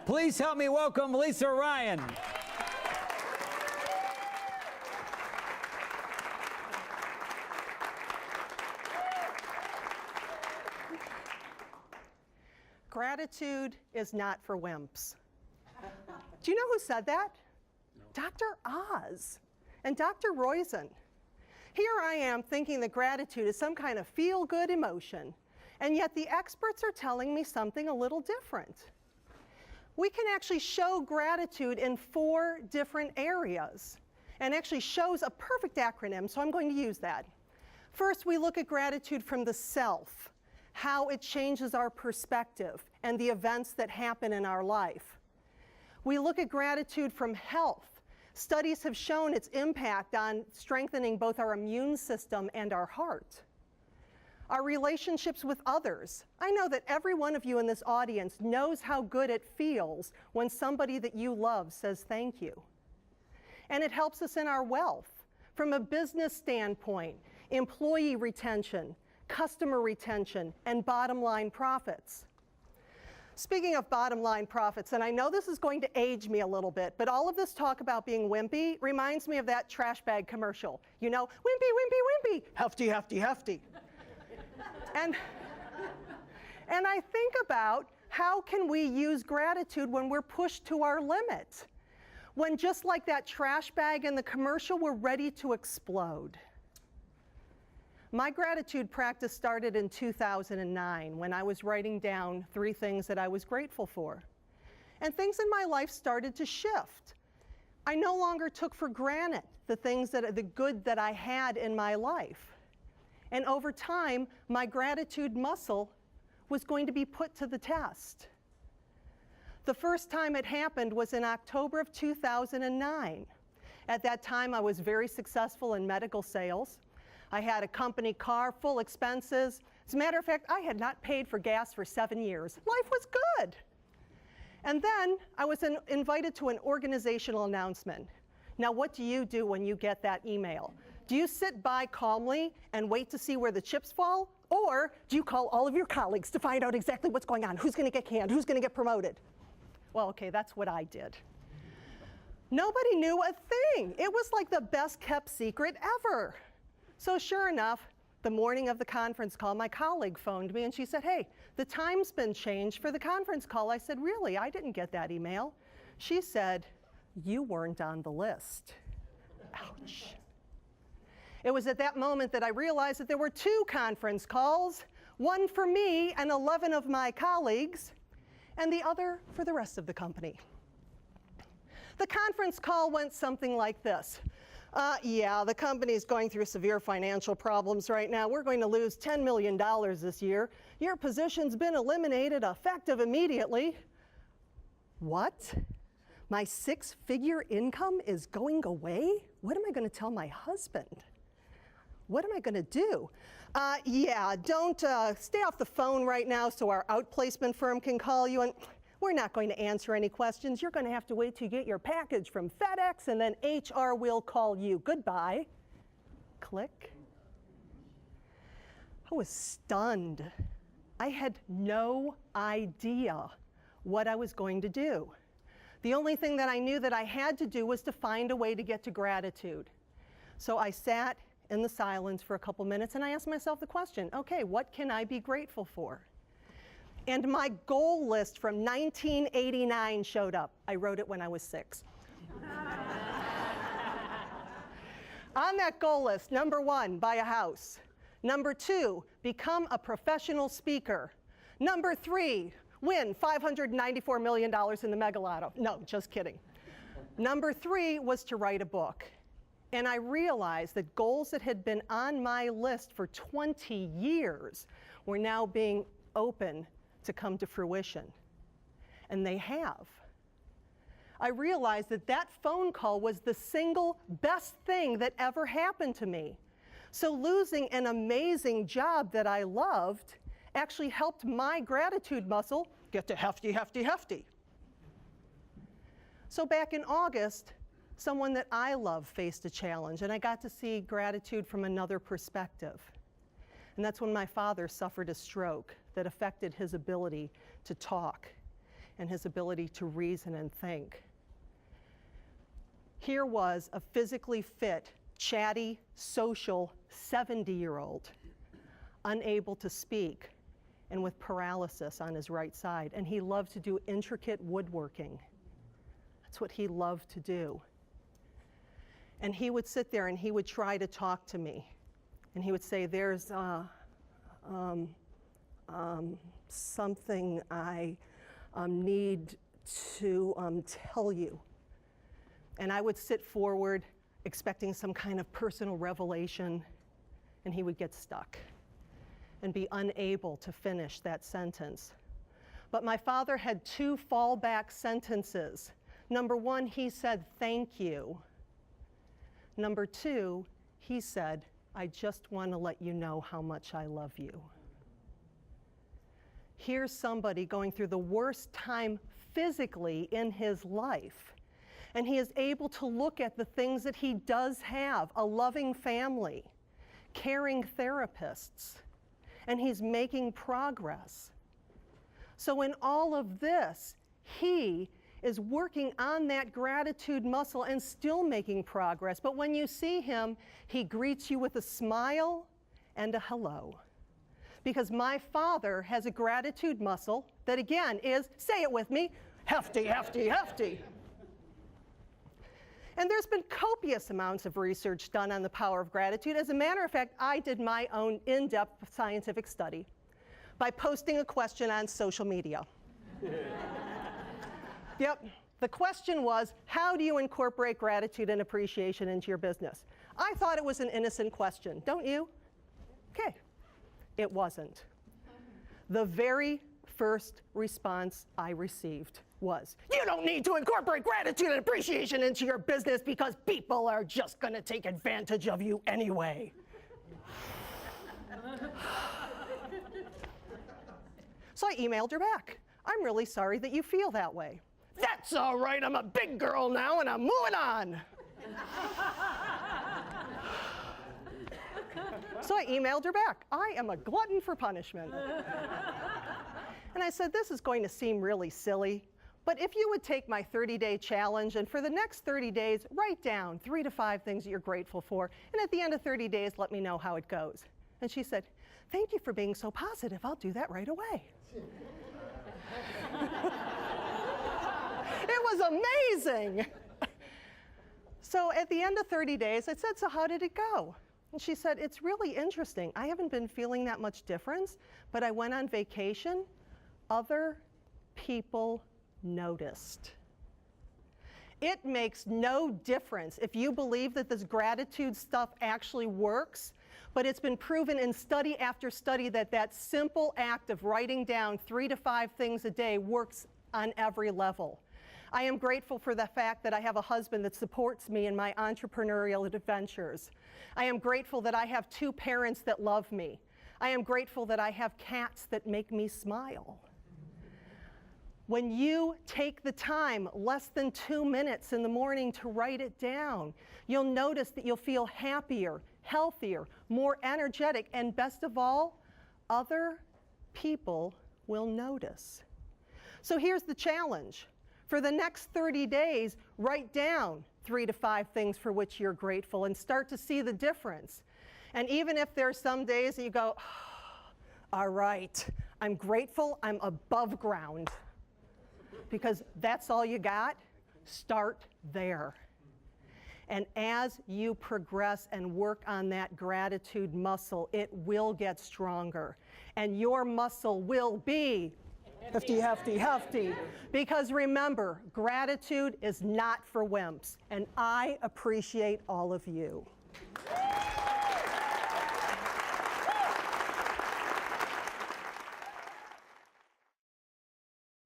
Please help me welcome Lisa Ryan. Gratitude is not for wimps. Do you know who said that? No. Dr. Oz and Dr. Roizen. Here I am thinking that gratitude is some kind of feel-good emotion, and yet the experts are telling me something a little different. We can actually show gratitude in 4 different areas, and actually shows a perfect acronym, so I'm going to use that. First, we look at gratitude from the self, how it changes our perspective and the events that happen in our life. We look at gratitude from health. Studies have shown its impact on strengthening both our immune system and our heart. Our relationships with others. I know that every one of you in this audience knows how good it feels when somebody that you love says thank you. And it helps us in our wealth. From a business standpoint, employee retention, customer retention, and bottom line profits. Speaking of bottom line profits, and I know this is going to age me a little bit, but all of this talk about being wimpy reminds me of that trash bag commercial. You know, wimpy, wimpy, wimpy, hefty, hefty, hefty. And I think about how can we use gratitude when we're pushed to our limit? When just like that trash bag in the commercial, we're ready to explode. My gratitude practice started in 2009 when I was writing down 3 things that I was grateful for. And things in my life started to shift. I no longer took for granted the good that I had in my life. And over time, my gratitude muscle was going to be put to the test. The first time it happened was in October of 2009. At that time, I was very successful in medical sales. I had a company car, full expenses. As a matter of fact, I had not paid for gas for 7 years. Life was good. And then I was invited to an organizational announcement. Now, what do you do when you get that email? Do you sit by calmly and wait to see where the chips fall? Or do you call all of your colleagues to find out exactly what's going on? Who's going to get canned? Who's going to get promoted? Well, okay, that's what I did. Nobody knew a thing. It was like the best kept secret ever. So sure enough, the morning of the conference call, my colleague phoned me and she said, hey, the time's been changed for the conference call. I said, really? I didn't get that email. She said, you weren't on the list. Ouch. It was at that moment that I realized that there were 2 conference calls, one for me and 11 of my colleagues, and the other for the rest of the company. The conference call went something like this. Yeah, the company's going through severe financial problems right now. We're going to lose $10 million this year. Your position's been eliminated, effective immediately. What? My 6-figure income is going away? What am I going to tell my husband? What am I going to do? Yeah, don't stay off the phone right now so our outplacement firm can call you. And we're not going to answer any questions. You're going to have to wait till you get your package from FedEx, and then HR will call you. Goodbye. Click. I was stunned. I had no idea what I was going to do. The only thing that I knew that I had to do was to find a way to get to gratitude. So I sat in the silence for a couple minutes and I asked myself the question, okay, what can I be grateful for? And my goal list from 1989 showed up. I wrote it when I was 6. On that goal list, number 1, buy a house. Number 2, become a professional speaker. Number 3, win $594 million in the Mega Lotto. No, just kidding. Number 3 was to write a book. And I realized that goals that had been on my list for 20 years were now being open to come to fruition. And they have. I realized that that phone call was the single best thing that ever happened to me. So losing an amazing job that I loved actually helped my gratitude muscle get to hefty, hefty, hefty. So back in August, someone that I love faced a challenge, and I got to see gratitude from another perspective. And that's when my father suffered a stroke that affected his ability to talk. and his ability to reason and think. Here was a physically fit, chatty, social 70-year-old, unable to speak and with paralysis on his right side. And he loved to do intricate woodworking. That's what he loved to do. And he would sit there and he would try to talk to me. And he would say, there's something I need to tell you. And I would sit forward expecting some kind of personal revelation, and he would get stuck and be unable to finish that sentence. But my father had two fallback sentences. Number one, he said, thank you. Number two, he said, I just want to let you know how much I love you. Here's somebody going through the worst time physically in his life, and he is able to look at the things that he does have, a loving family, caring therapists, and he's making progress. So in all of this, he is working on that gratitude muscle and still making progress. But when you see him, he greets you with a smile and a hello. Because my father has a gratitude muscle that, again, is, say it with me, hefty, hefty, hefty. And there's been copious amounts of research done on the power of gratitude. As a matter of fact, I did my own in-depth scientific study by posting a question on social media. Yep, the question was, how do you incorporate gratitude and appreciation into your business? I thought it was an innocent question, don't you? Okay, it wasn't. The very first response I received was, you don't need to incorporate gratitude and appreciation into your business because people are just going to take advantage of you anyway. So I emailed her back. I'm really sorry that you feel that way. That's all right, I'm a big girl now and I'm moving on. So I emailed her back. I am a glutton for punishment. And I said, this is going to seem really silly, but if you would take my 30-day challenge and for the next 30 days, write down 3 to 5 things that you're grateful for, and at the end of 30 days, let me know how it goes. And she said, thank you for being so positive. I'll do that right away. It was amazing. So at the end of 30 days, I said, so how did it go? And she said, it's really interesting. I haven't been feeling that much difference, but I went on vacation. Other people noticed. It makes no difference if you believe that this gratitude stuff actually works, but it's been proven in study after study that that simple act of writing down 3 to 5 things a day works on every level. I am grateful for the fact that I have a husband that supports me in my entrepreneurial adventures. I am grateful that I have 2 parents that love me. I am grateful that I have cats that make me smile. When you take the time, less than 2 minutes in the morning, to write it down, you'll notice that you'll feel happier, healthier, more energetic, and best of all, other people will notice. So here's the challenge. For the next 30 days, write down 3 to 5 things for which you're grateful and start to see the difference. And even if there's some days that you go, all right, I'm grateful, I'm above ground, because that's all you got, start there. And as you progress and work on that gratitude muscle, it will get stronger. And your muscle will be hefty, hefty, hefty. Because remember, gratitude is not for wimps. And I appreciate all of you.